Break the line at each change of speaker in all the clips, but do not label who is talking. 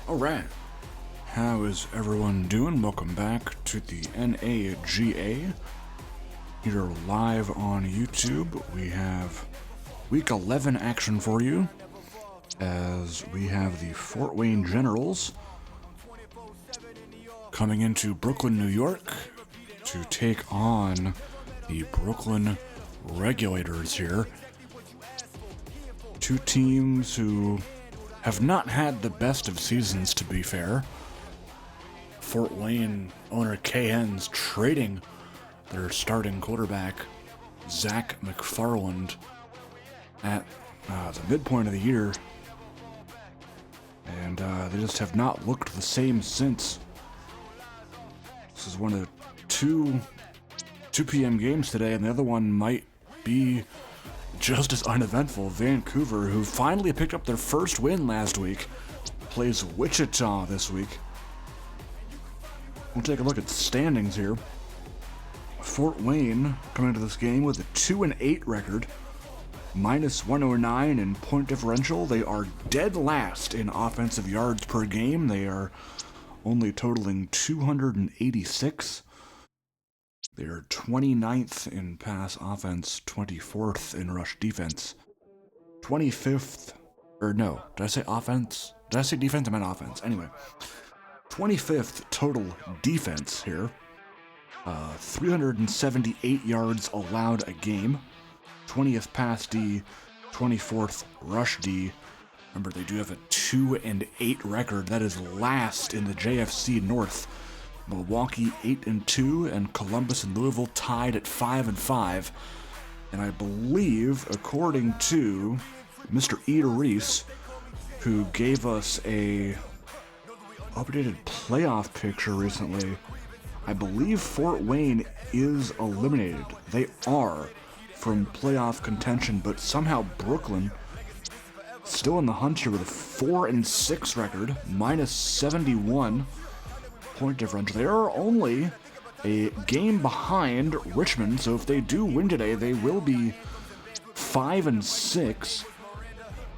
Alright, how is everyone doing? Welcome back to the NAGA. Here live on YouTube. We have Week 11 action for you, as we have the Fort Wayne Generals coming into Brooklyn, New York to take on the Brooklyn Regulators here. Two teams who have not had the best of seasons, to be fair. Fort Wayne owner KN's trading their starting quarterback, Zach McFarland, at the midpoint of the year. And they just have not looked the same since. This is one of the two 2 p.m. games today, and the other one might be just as uneventful. Vancouver, who finally picked up their first win last week, plays Wichita this week. We'll take a look at standings here. Fort Wayne coming into this game with a 2-8 record, minus 109 in point differential. They are dead last in offensive yards per game. They are only totaling 286. They are 29th in pass offense, 24th in rush defense, 25th, or no, did I say offense? Did I say defense? I meant offense. Anyway, 25th total defense here. 378 yards allowed a game, 20th pass D, 24th rush D. Remember, they do have a 2-8 record. That is last in the JFC North. Milwaukee 8-2, and Columbus and Louisville tied at 5-5. And I believe, according to Mr. Eda Reese, who gave us a updated playoff picture recently, I believe Fort Wayne is eliminated. They are from playoff contention, but somehow Brooklyn still in the hunt here with a 4-6 record, minus 71 point differential. They are only a game behind Richmond, so if they do win today, they will be 5-6.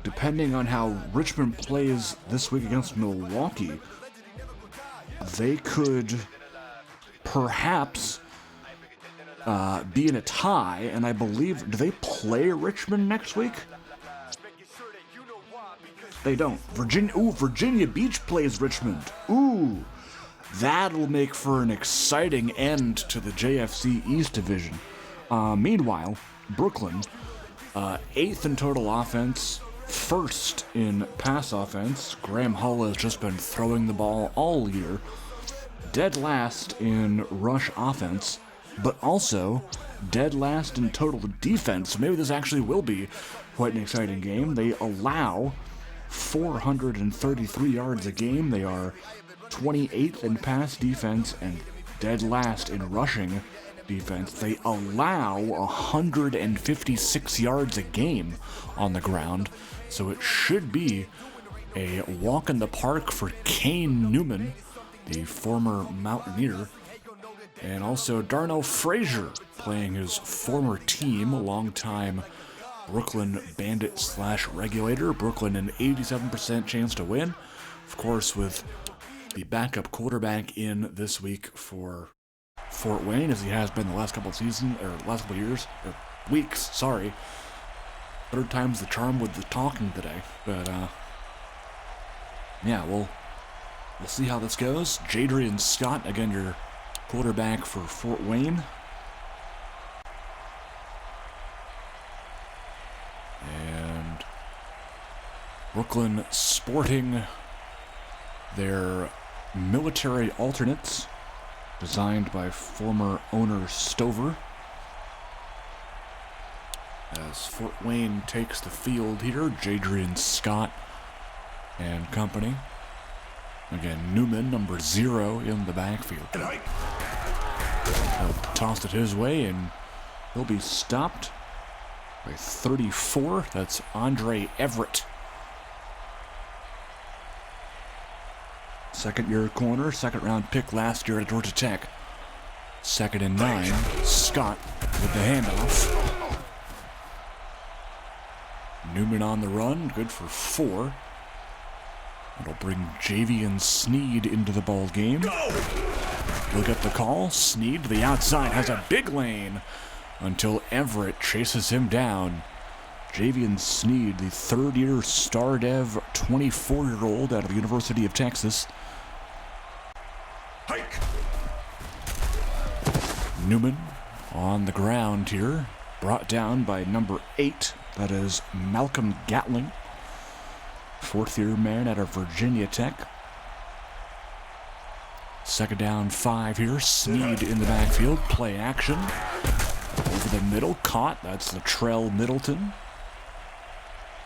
Depending on how Richmond plays this week against Milwaukee, they could perhaps be in a tie, and I believe, do they play Richmond next week? They don't. Virginia Beach plays Richmond. Ooh, that'll make for an exciting end to the JFC East Division. Meanwhile, Brooklyn, 8th in total offense, 1st in pass offense. Graham Hull has just been throwing the ball all year. Dead last in rush offense, but also dead last in total defense. So maybe this actually will be quite an exciting game. They allow 433 yards a game. They are 28th in pass defense and dead last in rushing defense. They allow 156 yards a game on the ground, so it should be a walk in the park for Kane Newman, the former Mountaineer, and also Darnell Frazier playing his former team, a longtime Brooklyn Bandit / Regulator. Brooklyn an 87% chance to win, of course, with the backup quarterback in this week for Fort Wayne, as he has been the last couple of seasons, or last couple of years, or weeks, sorry. Third time's the charm with the talking today. But, yeah, we'll see how this goes. Jadrian Scott, again, your quarterback for Fort Wayne. And Brooklyn sporting their military alternates, designed by former owner Stover. As Fort Wayne takes the field here, Jadrian Scott and company. Again, Newman, number 0 in the backfield. He'll toss it his way, and he'll be stopped by 34. That's Andre Everett. Second-year corner, second-round pick last year at Georgia Tech. 2nd and 9. Scott with the handoff. Newman on the run, good for 4. It'll bring Javian Sneed into the ball game. He'll get the call. Sneed to the outside, has a big lane until Everett chases him down. Javian Sneed, the third-year star dev 24-year-old out of the University of Texas. Hike. Newman on the ground here, brought down by number 8, that is Malcolm Gatling, fourth-year man out of Virginia Tech. Second down 5 here, Sneed in the backfield, play action. Over the middle, caught, that's Latrell Middleton.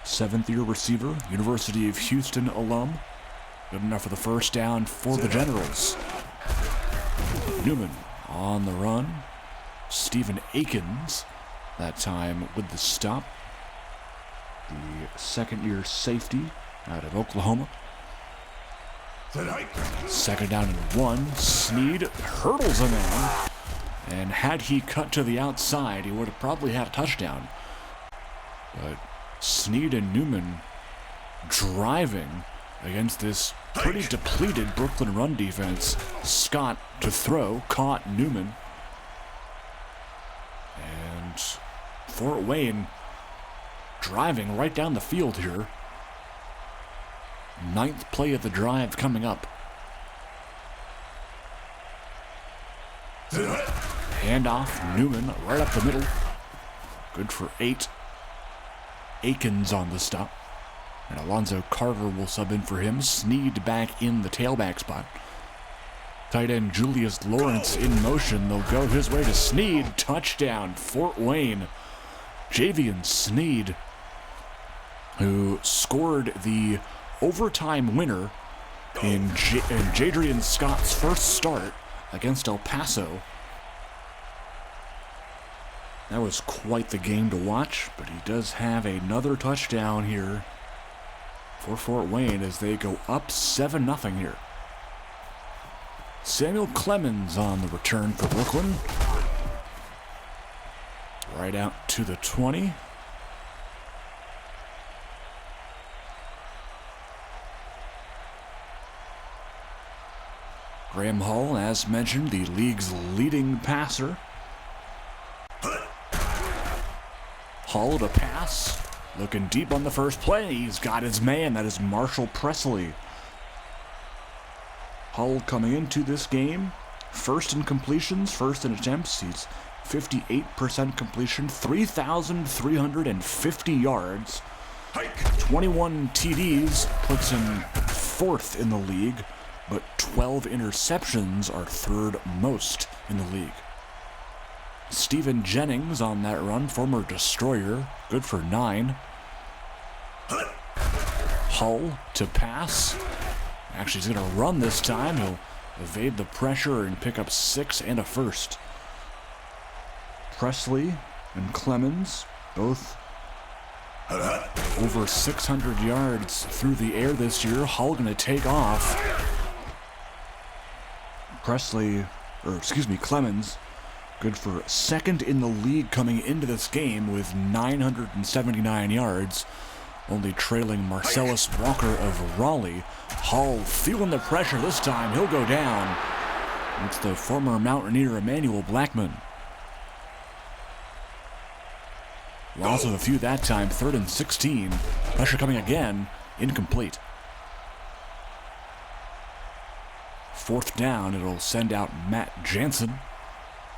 Seventh-year receiver, University of Houston alum. Good enough for the first down for the Generals. Newman on the run. Stephen Akins, that time with the stop. The second-year safety out of Oklahoma. Second down and 1. Sneed hurdles a man. And had he cut to the outside, he would have probably had a touchdown. But Sneed and Newman driving against this pretty depleted Brooklyn run defense. Scott to throw, caught Newman. And Fort Wayne driving right down the field here. 9th play of the drive coming up. Handoff, Newman right up the middle. Good for 8. Akins on the stop. And Alonzo Carter will sub in for him. Sneed back in the tailback spot. Tight end Julius Lawrence in motion. They'll go his way to Sneed. Touchdown, Fort Wayne. Javian Sneed, who scored the overtime winner in Jadrian Scott's first start against El Paso. That was quite the game to watch, but he does have another touchdown here for Fort Wayne as they go up 7-0 here. Samuel Clemens on the return for Brooklyn. Right out to the 20. Graham Hull, as mentioned, the league's leading passer. Hull to pass, looking deep on the first play. He's got his man, that is Marshall Presley. Hull coming into this game, first in completions, first in attempts. He's 58% completion, 3,350 yards, 21 TDs, puts him 4th in the league, but 12 interceptions are 3rd most in the league. Stephen Jennings on that run, former Destroyer, good for 9. Hull to pass. Actually, he's going to run this time. He'll evade the pressure and pick up 6 and a first. Presley and Clemens, both over 600 yards through the air this year. Hull going to take off. Clemens, good for 2nd in the league coming into this game with 979 yards, only trailing Marcellus Walker of Raleigh. Hull feeling the pressure this time. He'll go down. It's the former Mountaineer Emmanuel Blackman. Loss of a few that time, 3rd and 16. Pressure coming again, incomplete. 4th down, it'll send out Matt Jansen,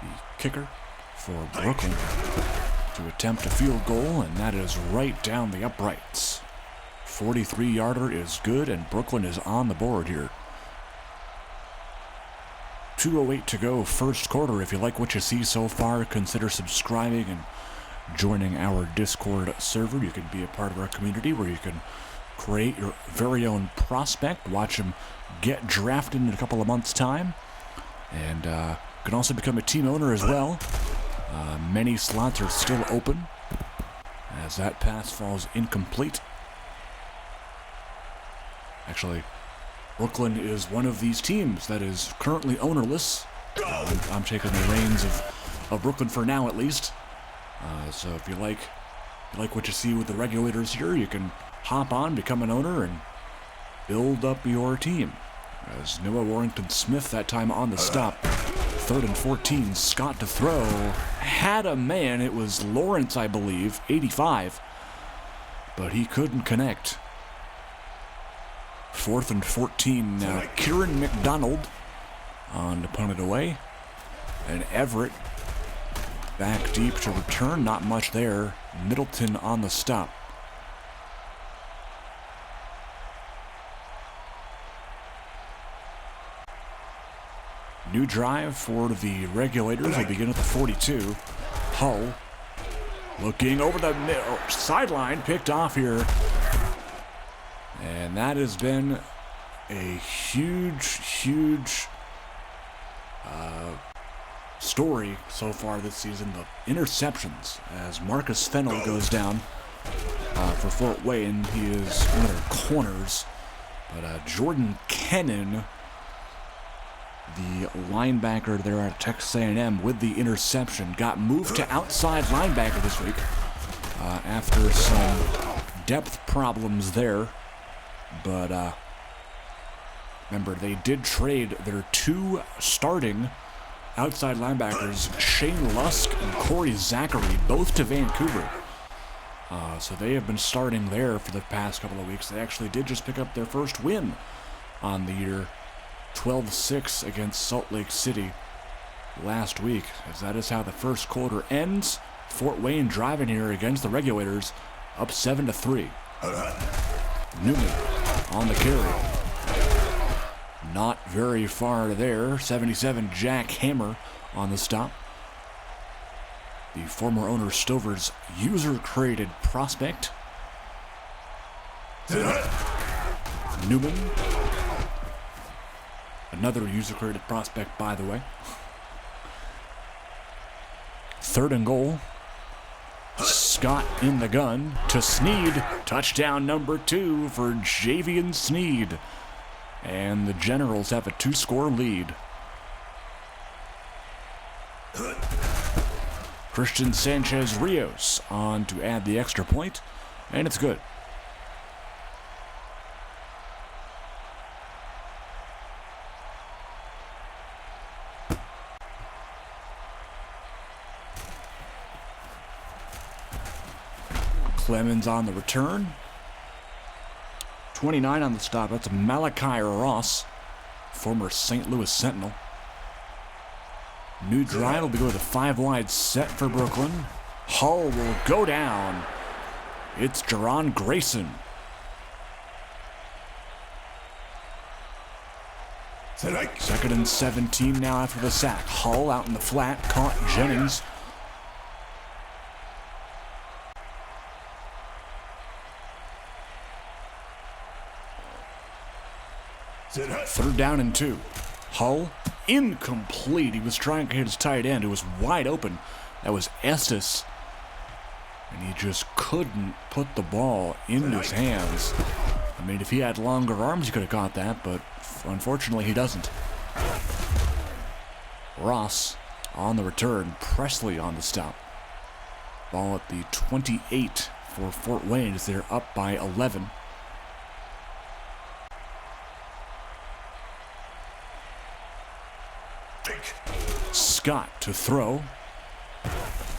the kicker for Brooklyn, to attempt a field goal, and that is right down the uprights. 43-yarder is good, and Brooklyn is on the board here. 2:08 to go, first quarter. If you like what you see so far, consider subscribing and joining our Discord server. You can be a part of our community where you can create your very own prospect, watch him get drafted in a couple of months' time, and can also become a team owner as well. Many slots are still open as that pass falls incomplete. Actually, Brooklyn is one of these teams that is currently ownerless. I'm taking the reins of Brooklyn for now, at least. So if you like what you see with the Regulators here, you can hop on, become an owner, and build up your team. As Noah Warrington-Smith that time on the stop. 3rd and 14, Scott to throw. Had a man, it was Lawrence, I believe, 85. But he couldn't connect. 4th and 14, now Kieran McDonald on to punt it away. And Everett back deep to return, not much there. Middleton on the stop. New drive for the Regulators will begin at the 42. Hull looking over the sideline, picked off here. And that has been a huge story so far this season. The interceptions as Marcus Fennell goes down for Fort Wayne. He is one of their corners. But Jordan Kennan, the linebacker there at Texas A&M with the interception, got moved to outside linebacker this week after some depth problems there. But remember, they did trade their 2 starting outside linebackers, Shane Lusk and Corey Zachary, both to Vancouver. So they have been starting there for the past couple of weeks. They actually did just pick up their first win on the year, 12-6 against Salt Lake City last week, as that is how the first quarter ends. Fort Wayne driving here against the Regulators, up 7-3. Newman on the carry. Not very far there. 77 Jack Hammer on the stop. The former owner Stover's user-created prospect. Newman. Another user-created prospect, by the way. 3rd and goal. Scott in the gun to Sneed. Touchdown number 2 for Javian Sneed. And the Generals have a 2-score lead. Christian Sanchez Rios on to add the extra point, and it's good. Clemens on the return. 29 on the stop. That's Malachi Ross, former St. Louis Sentinel. New drive will be with a 5-wide set for Brooklyn. Hull will go down. It's Jerron Grayson. Second and 17 now after the sack. Hull out in the flat, caught Jennings. Third down and 2. Hull, incomplete. He was trying to hit his tight end. It was wide open. That was Estes. And he just couldn't put the ball in his hands. I mean, if he had longer arms, he could have caught that, but unfortunately he doesn't. Ross on the return. Presley on the stop. Ball at the 28 for Fort Wayne as they're up by 11. Scott to throw.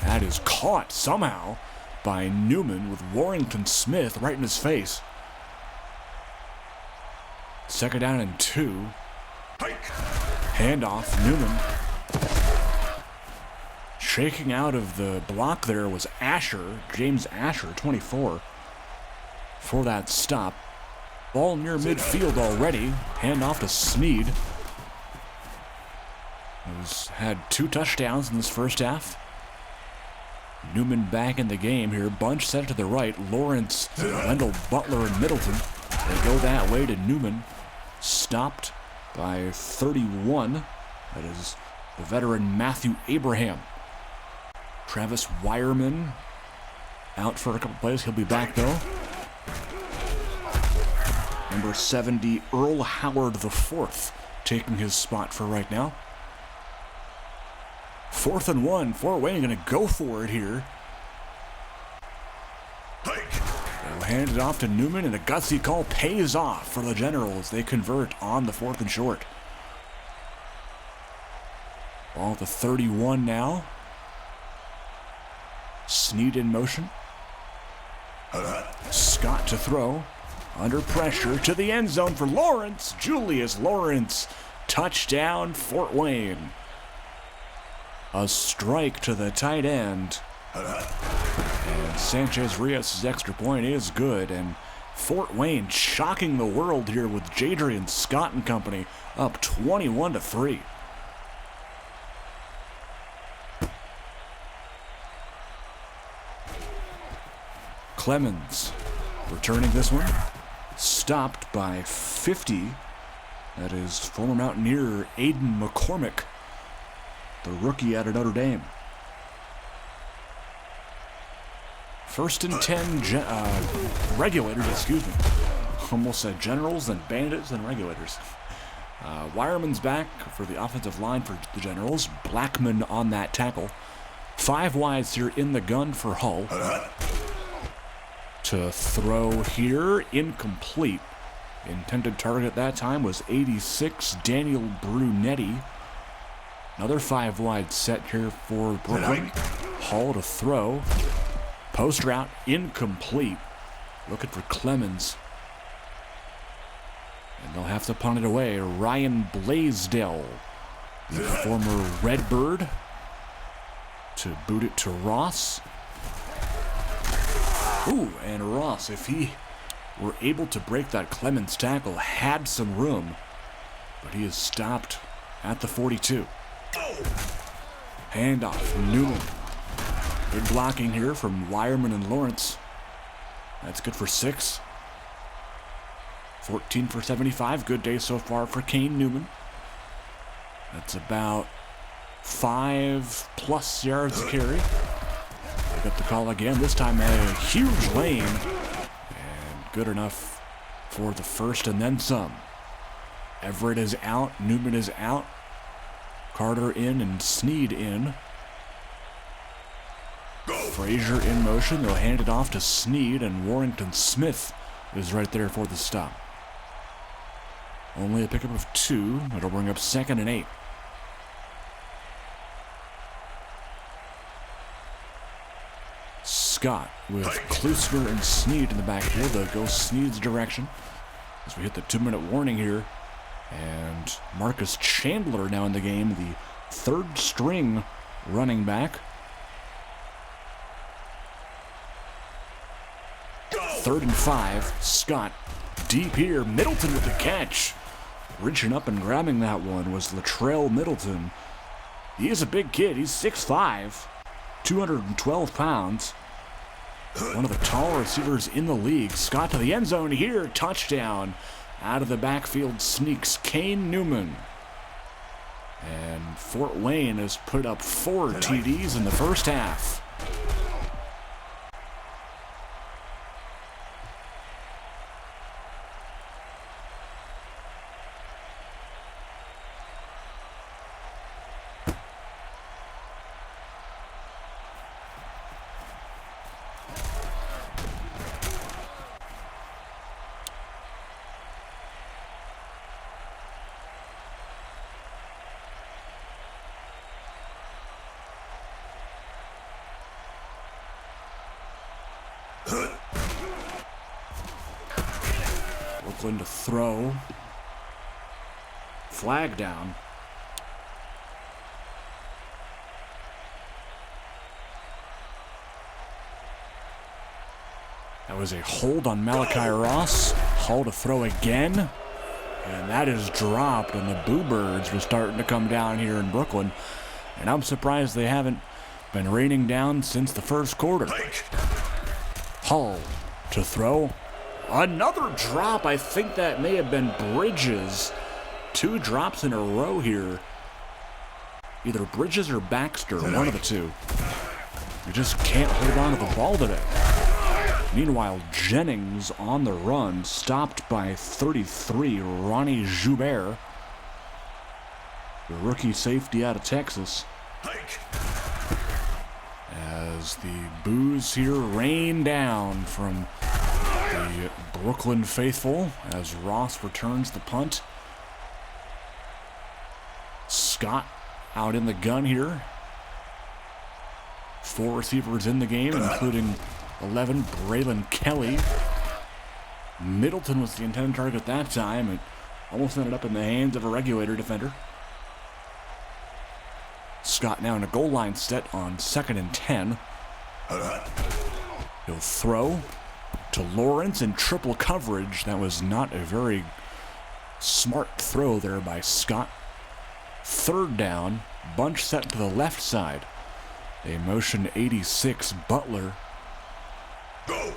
That is caught somehow by Newman with Warrington-Smith right in his face. Second down and 2. Handoff, Newman. Shaking out of the block there was Asher, James Asher, 24, for that stop. Ball near midfield already. Handoff to Sneed. He's had 2 touchdowns in this first half. Newman back in the game here. Bunch set to the right. Lawrence, Wendell, Butler, and Middleton. They go that way to Newman. Stopped by 31. That is the veteran Matthew Abraham. Travis Wireman out for a couple plays. He'll be back though. Number 70, Earl Howard IV, taking his spot for right now. 4th and 1. Fort Wayne going to go for it here. They'll hand it off to Newman, and a gutsy call pays off for the Generals. They convert on the 4th and short. Ball at the 31 now. Snead in motion. Scott to throw. Under pressure to the end zone for Lawrence. Julius Lawrence. Touchdown, Fort Wayne. A strike to the tight end. And Sanchez Rios' extra point is good. And Fort Wayne shocking the world here with Jadrian Scott and company up 21-3. Clemens returning this one. Stopped by 50. That is former Mountaineer Aiden McCormick, the rookie out of Notre Dame. 1st and 10 Regulators, excuse me. Almost said Generals, then Bandits, and Regulators. Wireman's back for the offensive line for the Generals. Blackman on that tackle. 5 wides here in the gun for Hull. To throw here, incomplete. Intended target that time was 86, Daniel Brunetti. Another 5 wide set here for Brooklyn. Hull to throw. Post route, incomplete. Looking for Clemens. And they'll have to punt it away. Ryan Blaisdell, the former Redbird, to boot it to Ross. Ooh, and Ross, if he were able to break that Clemens tackle, had some room, but he is stopped at the 42. Handoff, Newman. Good blocking here from Wireman and Lawrence. That's good for 6. 14 for 75. Good day so far for Kane Newman. That's about 5+ yards to carry. They got the call again. This time a huge lane. And good enough for the first and then some. Everett is out. Newman is out. Carter in and Snead in. Frazier in motion. They'll hand it off to Snead, and Warrington Smith is right there for the stop. Only a pickup of 2. It'll bring up 2nd and 8. Scott with Klusner and Snead in the backfield. They'll go Snead's direction as we hit the 2-minute warning here. And Marcus Chandler now in the game, the 3rd string running back. 3rd and 5. Scott deep here. Middleton with the catch. Reaching up and grabbing that one was Latrell Middleton. He is a big kid. He's 6'5", 212 pounds. One of the taller receivers in the league. Scott to the end zone here. Touchdown. Out of the backfield sneaks Kane Newman. And Fort Wayne has put up 4 TDs in the first half. Brooklyn to throw. Flag down. That was a hold on Malachi Ross. Hull to throw again. And that is dropped, and the Boo Birds were starting to come down here in Brooklyn. And I'm surprised they haven't been raining down since the first quarter. Hull to throw. Another drop. I think that may have been Bridges. 2 drops in a row here. Either Bridges or Baxter, one of the two. You just can't hold on to the ball today. Meanwhile, Jennings on the run, stopped by 33, Ronnie Joubert, the rookie safety out of Texas. As the boos here rain down from Brooklyn faithful as Ross returns the punt. Scott out in the gun here. 4 receivers in the game, including 11, Braylon Kelly. Middleton was the intended target at that time. It almost ended up in the hands of a Regulator defender. Scott now in a goal line set on 2nd and 10. He'll throw to Lawrence in triple coverage. That was not a very smart throw there by Scott. 3rd down, bunch set to the left side. A motion 86 Butler. They'll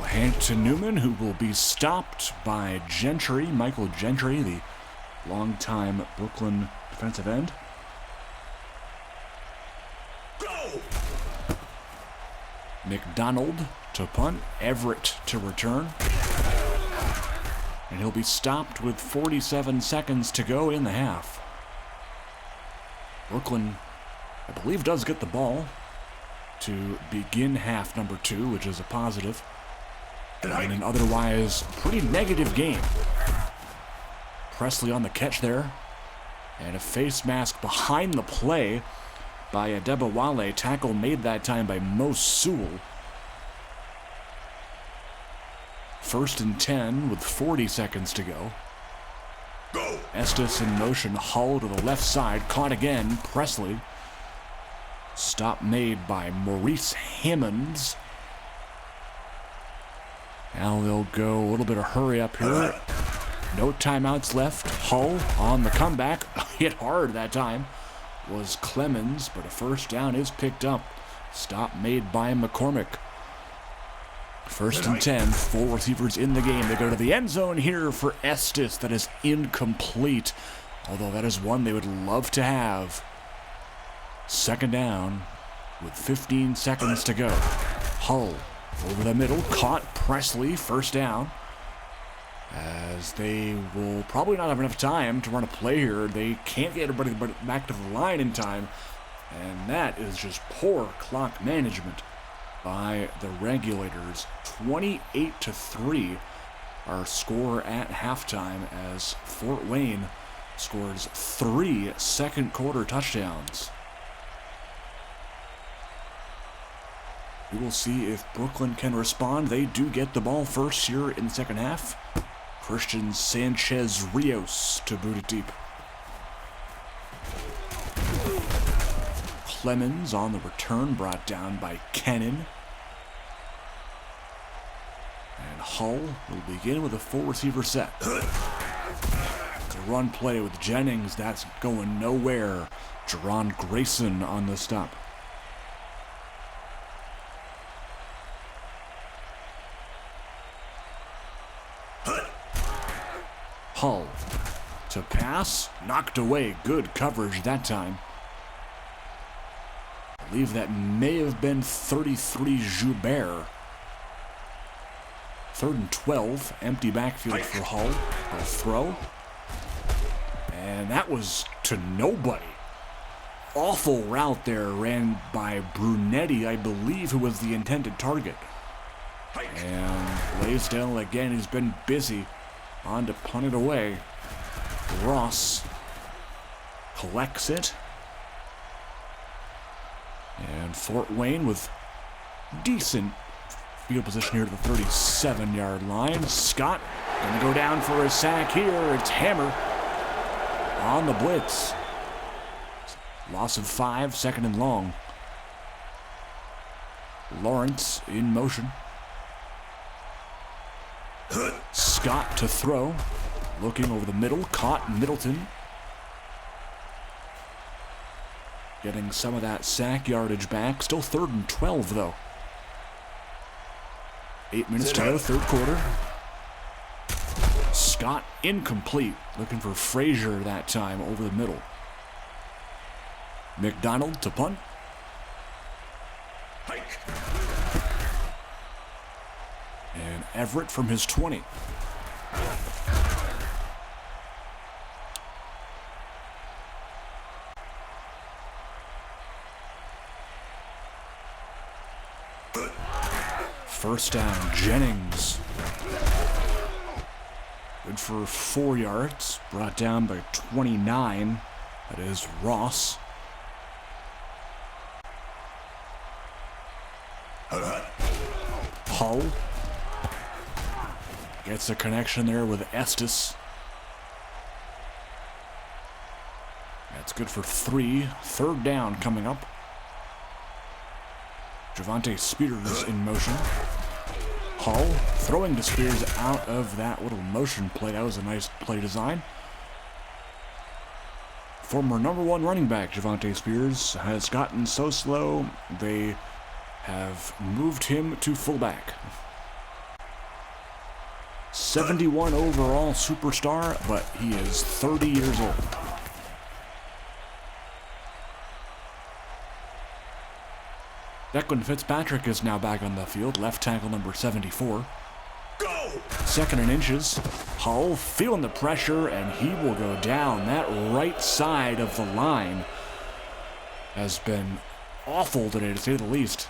hand to Newman, who will be stopped by Gentry, Michael Gentry, the longtime Brooklyn defensive end. McDonald to punt, Everett to return. And he'll be stopped with 47 seconds to go in the half. Brooklyn, I believe, does get the ball to begin half number 2, which is a positive. In an otherwise pretty negative game. Presley on the catch there. And a face mask behind the play by Adebawale. Tackle made that time by Mo Sewell. 1st and 10 with 40 seconds to go. Estes in motion, Hull to the left side, caught again, Presley. Stop made by Maurice Hammonds. Now they'll go a little bit of hurry up here. No timeouts left. Hull on the comeback. Hit hard that time was Clemens, but a 1st down is picked up. Stop made by McCormick. 1st and 10, 4 receivers in the game. They go to the end zone here for Estes. That is incomplete, although that is one they would love to have. 2nd down with 15 seconds to go. Hull over the middle, caught Presley, 1st down. As they will probably not have enough time to run a play here. They can't get everybody back to the line in time, and that is just poor clock management by the Regulators. 28-3, our score at halftime, as Fort Wayne scores 3 second-quarter touchdowns. We will see if Brooklyn can respond. They do get the ball first here in the second half. Christian Sanchez Rios to boot it deep. Clemens on the return, brought down by Kennan. And Hull will begin with a 4-receiver set. It's a run play with Jennings. That's going nowhere. Jerron Grayson on the stop. Hull to pass, knocked away. Good coverage that time. I believe that may have been 33 Joubert. 3rd and 12, empty backfield for Hull. They'll throw. And that was to nobody. Awful route there, ran by Brunetti, I believe, who was the intended target. And Blaisdell, again, he's been busy. On to punt it away. Ross collects it. And Fort Wayne with decent field position here to the 37-yard line. Scott gonna go down for a sack here. It's Hammer on the blitz. Loss of 5, 2nd and long. Lawrence in motion. Scott to throw. Looking over the middle. Caught Middleton. Getting some of that sack yardage back. Still 3rd and 12, though. 8 minutes to go, 3rd quarter. Scott incomplete. Looking for Frazier that time over the middle. McDonald to punt. And Everett from his 20. First down, Jennings. good for 4 yards. Brought down by 29. That is Ross. Hull gets a connection there with Estes. That's good for 3. 3rd down coming up. Javonte Spears in motion. Hull throwing to Spears out of that little motion play. That was a nice play design. Former #1 running back Javonte Spears has gotten so slow they have moved him to fullback. 71 overall superstar, but he is 30 years old. Declan Fitzpatrick is now back on the field, left tackle number 74. Go! 2nd and inches. Hull feeling the pressure, and he will go down. That right side of the line has been awful today, to say the least.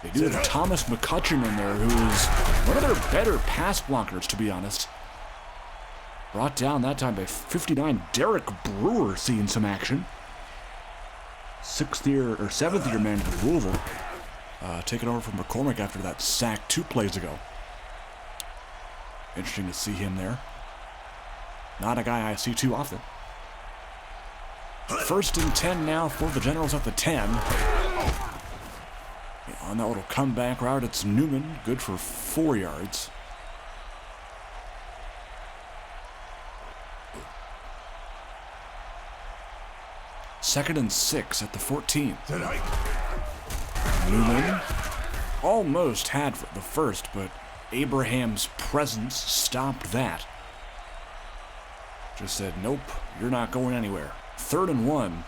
They do have Thomas McCutcheon in there, who is one of their better pass blockers, to be honest. Brought down that time by 59. Derek Brewer seeing some action. 7th-year man for Louisville. Taking over from McCormick after that sack 2 plays ago. Interesting to see him there. Not a guy I see too often. 1st and 10 now for the Generals at the 10. On that little comeback route, it's Newman. Good for 4 yards. Second and 6 at the 14. Newman almost had the first, but Abraham's presence stopped that. Just said, nope, you're not going anywhere. 3rd and 1.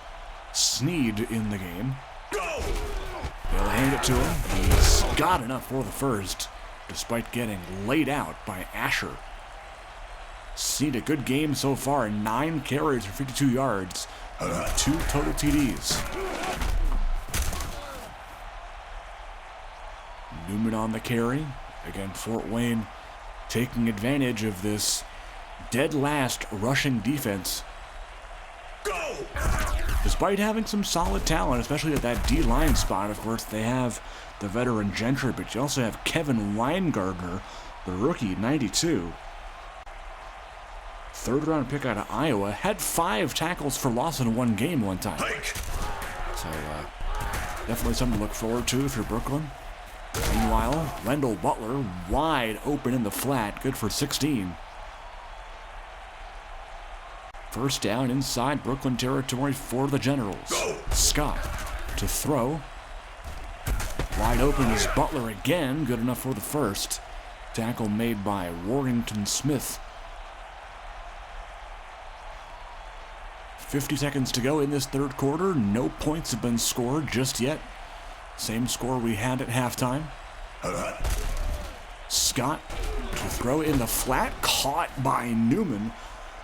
Sneed in the game. They'll hand it to him. He's got enough for the first, despite getting laid out by Asher. Sneed a good game so far. 9 carries for 52 yards. 2 total TDs. Newman on the carry. Again, Fort Wayne taking advantage of this dead last rushing defense. Go! Despite having some solid talent, especially at that D-line spot. Of course, they have the veteran Gentry, but you also have Kevin Weingardner, the rookie, 92. 3rd-round pick out of Iowa. Had 5 tackles for loss in one game one time. So, definitely something to look forward to if you're Brooklyn. Meanwhile, Wendell Butler wide open in the flat. Good for 16. 1st down inside Brooklyn territory for the Generals. Scott to throw. Wide open is Butler again. Good enough for the first. Tackle made by Warrington Smith. 50 seconds to go in this 3rd quarter. No points have been scored just yet. Same score we had at halftime. Scott to throw in the flat. Caught by Newman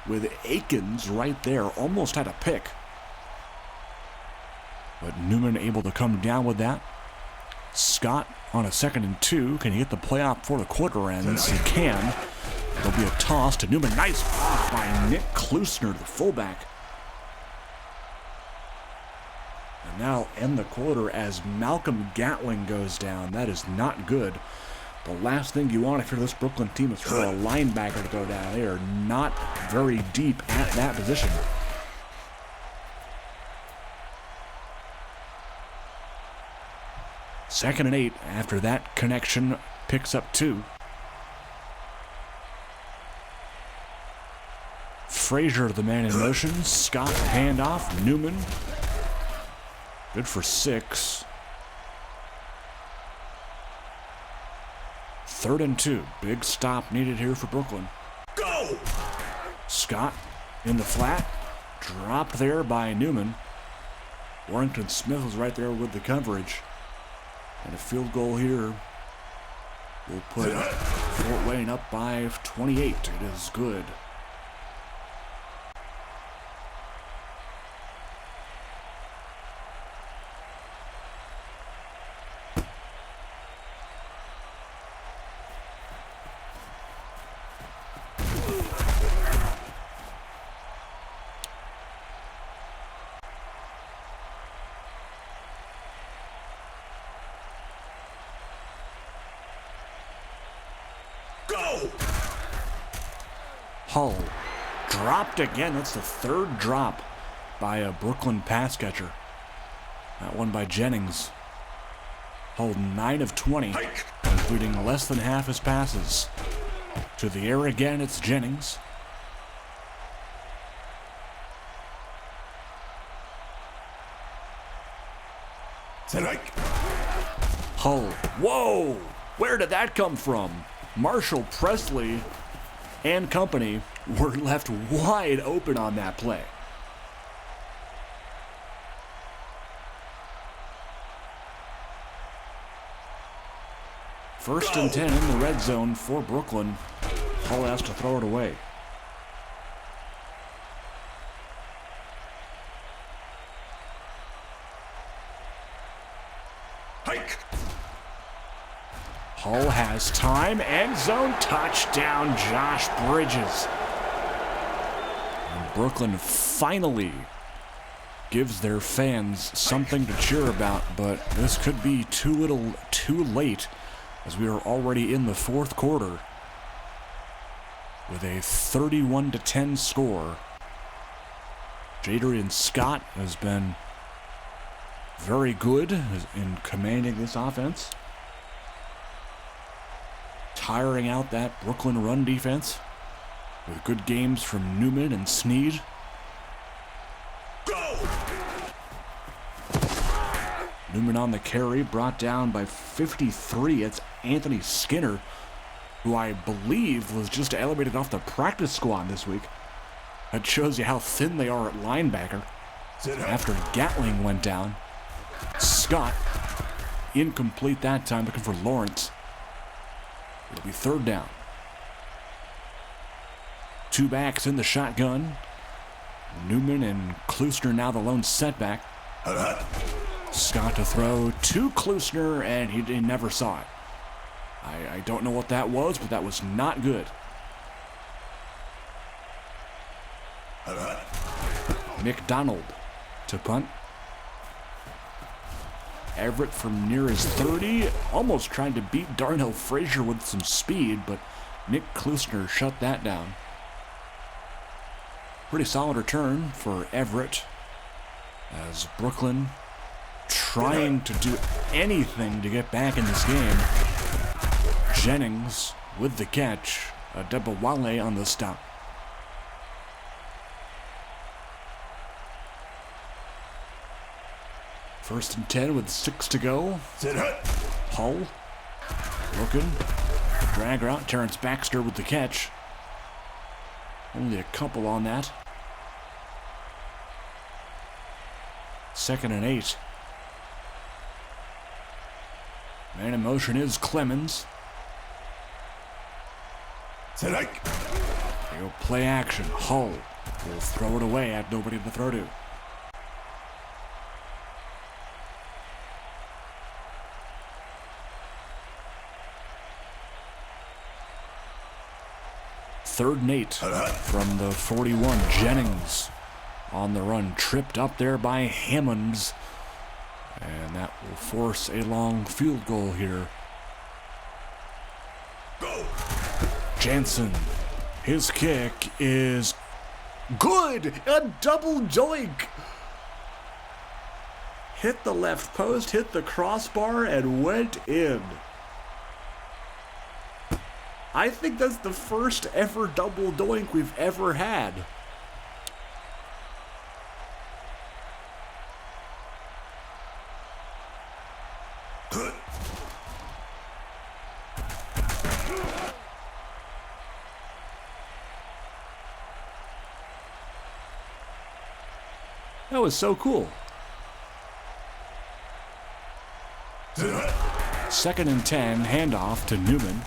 with Akins right there. Almost had a pick. But Newman able to come down with that. Scott on a 2nd and 2. Can he get the play out before the quarter ends? He can. There'll be a toss to Newman. Nice block by Nick Klusner, the fullback. And now end the quarter as Malcolm Gatling goes down. That is not good. The last thing you want if you're this Brooklyn team is for a linebacker to go down. They are not very deep at that position. Second and 8 after that connection picks up 2. Frazier, the man in motion. Scott, handoff. Newman. Good for 6. 3rd and 2. Big stop needed here for Brooklyn. Go! Scott in the flat. Dropped there by Newman. Warrington Smith was right there with the coverage. And a field goal here will put Fort Wayne up by 28. It is good.
Go!
Hull dropped again. That's the third drop by a Brooklyn pass catcher. That one by Jennings. Hull 9 of 20, including less than half his passes. To the air again, it's Jennings. Hull. Whoa! Where did that come from? Marshall Presley and company were left wide open on that play. First and 10 in the red zone for Brooklyn. Hull has to throw it away. Hull has time, end zone, touchdown, Josh Bridges. And Brooklyn finally gives their fans something to cheer about, but this could be too little, too late, as we are already in the fourth quarter with a 31-10 score. Jadrian Scott has been very good in commanding this offense, tiring out that Brooklyn run defense with good games from Newman and Snead.
Go!
Newman on the carry, brought down by 53. It's Anthony Skinner, who I believe was just elevated off the practice squad this week. That shows you how thin they are at linebacker. After Gatling went down, Scott, incomplete that time, looking for Lawrence. It'll be third down. Two backs in the shotgun. Newman and Klusner now the lone setback. Scott to throw to Klusner, and he never saw it. I don't know what that was, but that was not good. McDonald to punt. Everett from near his 30, almost trying to beat Darnell Frazier with some speed, but Nick Klusner shut that down. Pretty solid return for Everett, as Brooklyn trying to do anything to get back in this game. Jennings with the catch, Adebawale on the stop. First and 10 with 6 to go. Hull looking. Drag route. Terrence Baxter with the catch. Only a couple on that. Second and 8. Man in motion is Clemens. They go play action. Hull will throw it away at nobody to throw to. Third and 8 from the 41. Jennings on the run, tripped up there by Hammonds, and that will force a long field goal here.
Go!
Jansen, his kick is good. A double doink. Hit the left post, hit the crossbar, and went in. I think that's the first ever double doink we've ever had. That was so cool. Second and 10, handoff to Newman.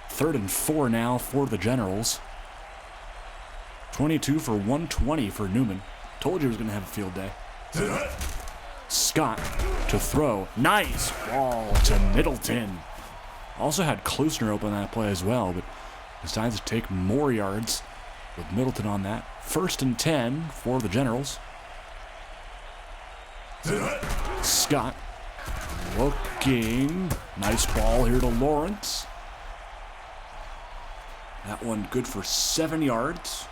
Third and 4 now for the Generals. 22 for 120 for Newman. Told you he was going to have a field day. Scott to throw. Nice ball to Middleton. Also had Klusner open that play as well, but decides to take more yards with Middleton on that. First and 10 for the Generals. Scott looking. Nice ball here to Lawrence. That one good for 7 yards.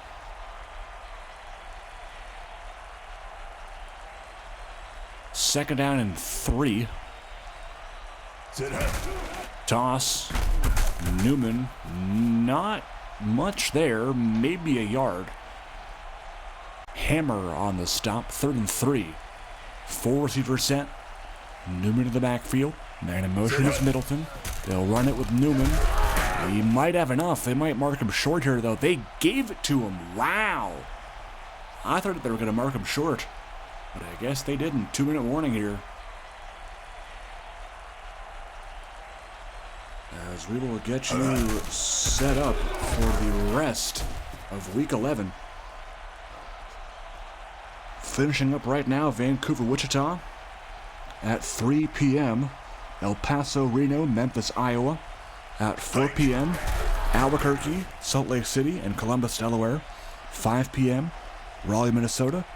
Second down and 3. Toss. Newman. Not much there. Maybe a yard. Hammer on the stop. 3rd and 3. 4 receivers set. Newman to the backfield. Man in motion is Middleton. They'll run it with Newman. He might have enough. They might mark him short here, though. They gave it to him. Wow. I thought they were going to mark him short, but I guess they didn't. 2-minute warning here. As we will get you set up for the rest of Week 11. Finishing up right now, Vancouver, Wichita. At 3 p.m., El Paso, Reno, Memphis, Iowa. At 4 p.m., Albuquerque, Salt Lake City, and Columbus, Delaware. 5 p.m., Raleigh, Minnesota,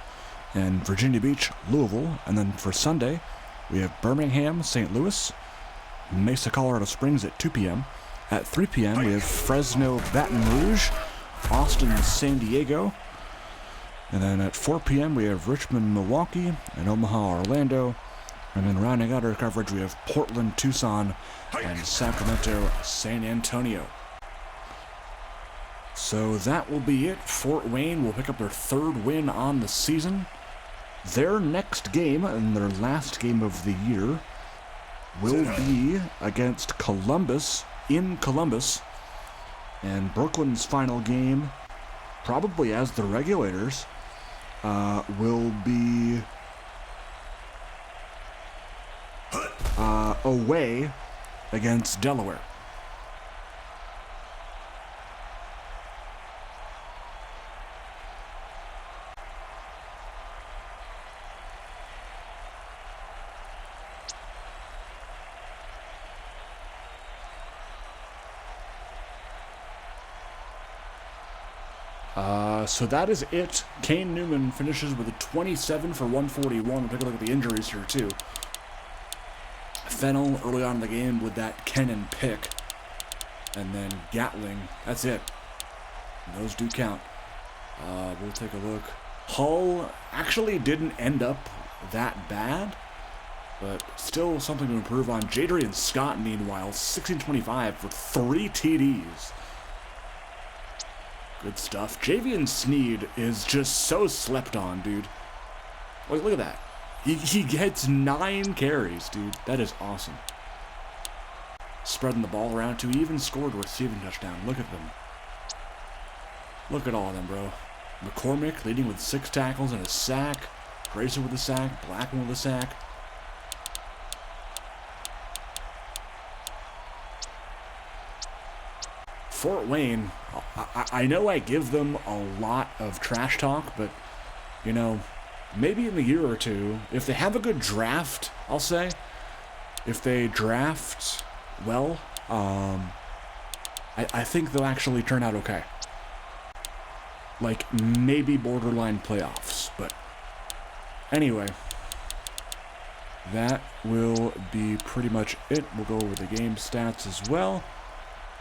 and Virginia Beach, Louisville. And then for Sunday, we have Birmingham, St. Louis, Mesa, Colorado Springs at 2 p.m. At 3 p.m., we have Fresno, Baton Rouge, Austin, San Diego. And then at 4 p.m., we have Richmond, Milwaukee, and Omaha, Orlando. And then rounding out our coverage, we have Portland, Tucson, and Sacramento, San Antonio. So that will be it. Fort Wayne will pick up their 3rd win on the season. Their next game, and their last game of the year, will be against Columbus, in Columbus. And Brooklyn's final game, probably as the Regulators, will be away against Delaware. So that is it. Kane Newman finishes with a 27 for 141. We'll take a look at the injuries here, too. Fennell early on in the game with that Kennan pick. And then Gatling. That's it. And those do count. We'll take a look. Hull actually didn't end up that bad, but still something to improve on. Jadrian Scott, meanwhile, 16-25 for 3 TDs. Good stuff. Javian Sneed is just so slept on, dude. Look at that. He gets 9 carries, dude. That is awesome. Spreading the ball around, too. He even scored a receiving touchdown. Look at them. Look at all of them, bro. McCormick leading with 6 tackles and a sack. Gracer with a sack. Blackman with a sack. Fort Wayne, I know I give them a lot of trash talk, but, you know, maybe in a year or two, if they have a good draft, I'll say, if they draft well, I think they'll actually turn out okay. Like, maybe borderline playoffs, but anyway, that will be pretty much it. We'll go over the game stats as well.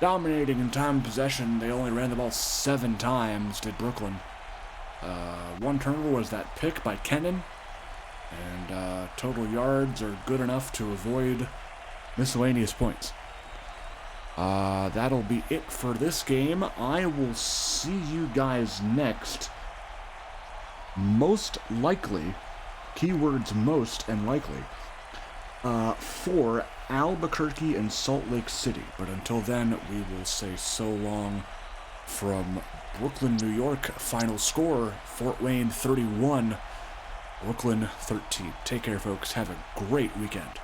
Dominating in time of possession, they only ran the ball 7 times, did Brooklyn. 1 turnover was that pick by Kennan, and total yards are good enough to avoid miscellaneous points. That'll be it for this game. I will see you guys next. Most likely, keywords most and likely, for Albuquerque and Salt Lake City. But until then, we will say so long from Brooklyn, New York. Final score, Fort Wayne 31, Brooklyn 13. Take care, folks. Have a great weekend.